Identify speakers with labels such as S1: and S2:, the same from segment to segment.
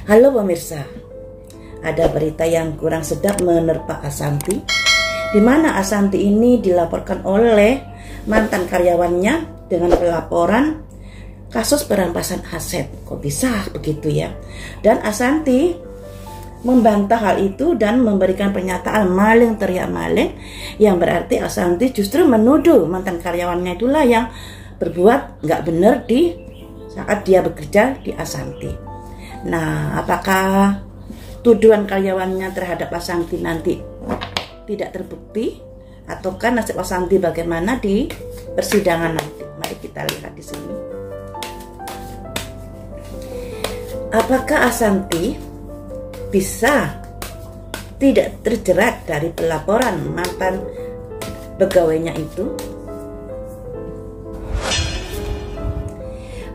S1: Halo pemirsa, ada berita yang kurang sedap menerpa Asanti, di mana Asanti ini dilaporkan oleh mantan karyawannya dengan pelaporan kasus perampasan aset. Kok bisa begitu ya? Dan Asanti membantah hal itu dan memberikan pernyataan maling teriak maling, yang berarti Asanti justru menuduh mantan karyawannya itulah yang berbuat nggak benar di saat dia bekerja di Asanti. Nah, apakah tuduhan karyawannya terhadap Asanti nanti tidak terbukti, ataukah nasib Asanti bagaimana di persidangan nanti? Mari kita lihat di sini. Apakah Asanti bisa tidak terjerat dari pelaporan mantan pegawainya itu?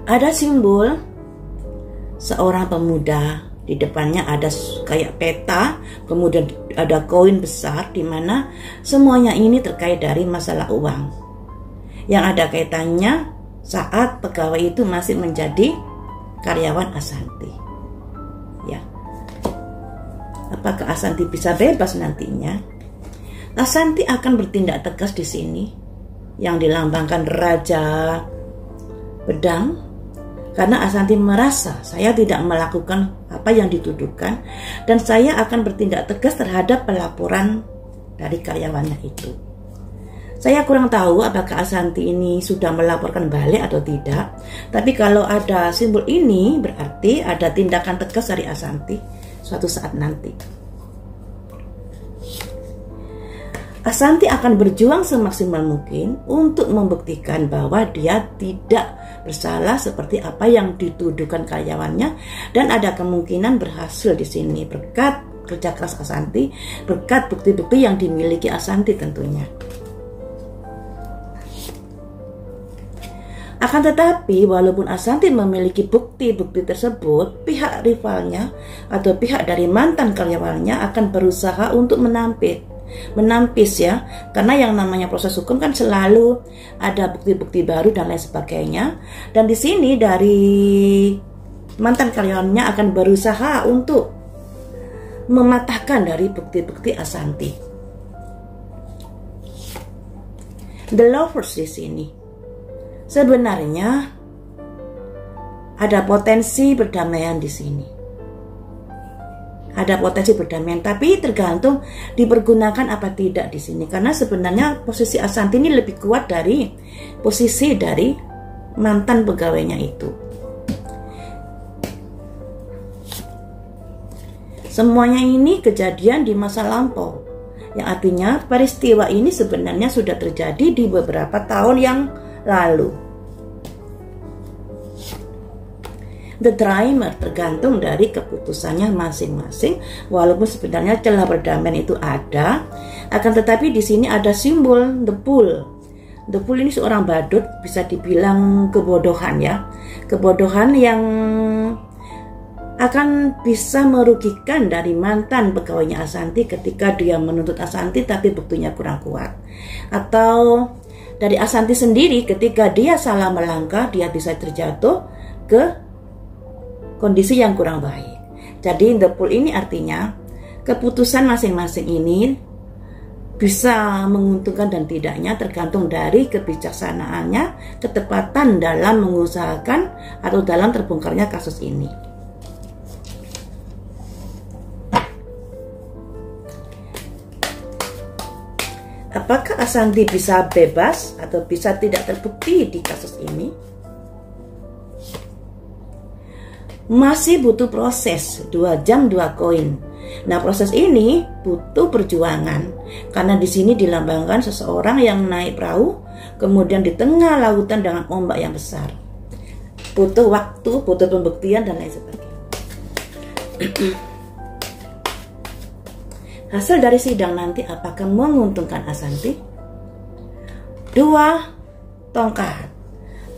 S1: Ada simbol seorang pemuda, di depannya ada kayak peta, kemudian ada koin besar, di mana semuanya ini terkait dari masalah uang yang ada kaitannya saat pegawai itu masih menjadi karyawan Asanti. Ya, apakah Asanti bisa bebas nantinya? Asanti akan bertindak tegas di sini, yang dilambangkan Raja Pedang. Karena Asanti merasa saya tidak melakukan apa yang dituduhkan, dan saya akan bertindak tegas terhadap pelaporan dari karyawannya itu. Saya kurang tahu apakah Asanti ini sudah melaporkan balik atau tidak, tapi kalau ada simbol ini berarti ada tindakan tegas dari Asanti suatu saat nanti. Asanti akan berjuang semaksimal mungkin untuk membuktikan bahwa dia tidak bersalah seperti apa yang dituduhkan karyawannya, dan ada kemungkinan berhasil di sini berkat kerja keras Asanti, berkat bukti-bukti yang dimiliki Asanti tentunya. Akan tetapi, walaupun Asanti memiliki bukti-bukti tersebut, pihak rivalnya atau pihak dari mantan karyawannya akan berusaha untuk menampis ya, karena yang namanya proses hukum kan selalu ada bukti-bukti baru dan lain sebagainya. Dan di sini dari mantan karyawannya akan berusaha untuk mematahkan dari bukti-bukti Asanti. The lovers di sini sebenarnya ada potensi perdamaian di sini. Ada potensi perdamaian, tapi tergantung dipergunakan apa tidak di sini. Karena sebenarnya posisi Asanti ini lebih kuat dari posisi dari mantan pegawainya itu. Semuanya ini kejadian di masa lampau, yang artinya peristiwa ini sebenarnya sudah terjadi di beberapa tahun yang lalu. The Dreamer tergantung dari keputusannya masing-masing. Walaupun sebenarnya celah perdamaian itu ada, akan tetapi di sini ada simbol The Fool. The Fool ini seorang badut, bisa dibilang kebodohan ya, kebodohan yang akan bisa merugikan dari mantan pegawainya Asanti ketika dia menuntut Asanti tapi buktinya kurang kuat, atau dari Asanti sendiri ketika dia salah melangkah, dia bisa terjatuh ke kondisi yang kurang baik. Jadi The Fool ini artinya keputusan masing-masing ini bisa menguntungkan dan tidaknya tergantung dari kebijaksanaannya, ketepatan dalam mengusahakan atau dalam terbongkarnya kasus ini. Apakah Asanti bisa bebas atau bisa tidak terbukti di kasus ini? Masih butuh proses 2 jam 2 koin. Nah, proses ini butuh perjuangan, karena di sini dilambangkan seseorang yang naik perahu kemudian di tengah lautan dengan ombak yang besar. Butuh waktu, butuh pembuktian dan lain sebagainya. Hasil dari sidang nanti apakah menguntungkan Asanti? 2 tongkat.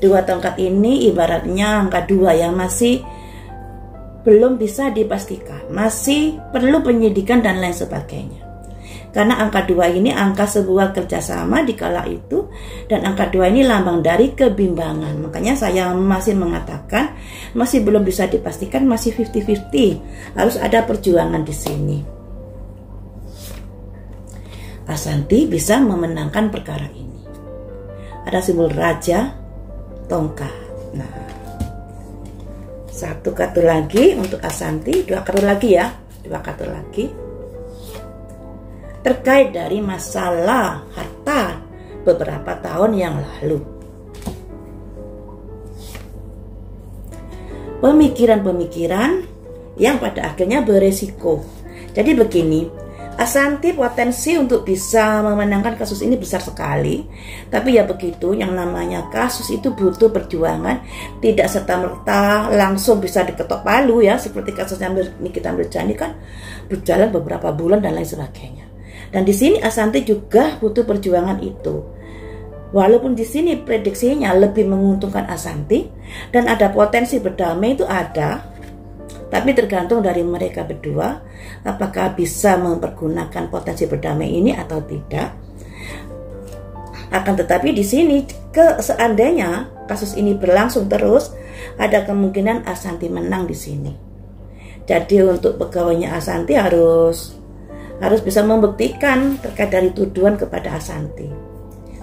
S1: 2 tongkat ini ibaratnya angka 2 yang masih belum bisa dipastikan, masih perlu penyidikan dan lain sebagainya. Karena angka 2 ini angka sebuah kerjasama di kala itu, dan angka 2 ini lambang dari kebimbangan. Makanya saya masih mengatakan masih belum bisa dipastikan, masih 50-50. Harus ada perjuangan di sini. Asanti bisa memenangkan perkara ini. Ada simbol raja tongkat. Nah, 1 kartu lagi untuk Asanti, 2 kartu lagi ya, 2 kartu lagi. Terkait dari masalah harta beberapa tahun yang lalu. Pemikiran-pemikiran yang pada akhirnya beresiko. Jadi begini, Asanti potensi untuk bisa memenangkan kasus ini besar sekali. Tapi ya begitu, yang namanya kasus itu butuh perjuangan. Tidak serta-merta langsung bisa diketok palu ya. Seperti kasusnya Nikita Mirzani kan berjalan beberapa bulan dan lain sebagainya. Dan di sini Asanti juga butuh perjuangan itu. Walaupun di sini prediksinya lebih menguntungkan Asanti dan ada potensi berdamai itu ada, tapi tergantung dari mereka berdua apakah bisa mempergunakan potensi berdamai ini atau tidak. Akan tetapi di sini seandainya kasus ini berlangsung terus, ada kemungkinan Asanti menang di sini. Jadi untuk pegawainya Asanti harus bisa membuktikan terkait dari tuduhan kepada Asanti.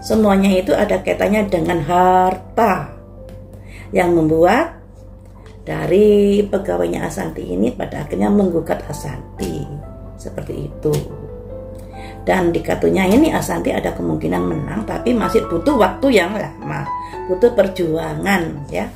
S1: Semuanya itu ada kaitannya dengan harta yang membuat dari pegawainya Asanti ini pada akhirnya menggugat Asanti. Seperti itu. Dan di kartunya ini Asanti ada kemungkinan menang, tapi masih butuh waktu yang lama, butuh perjuangan ya.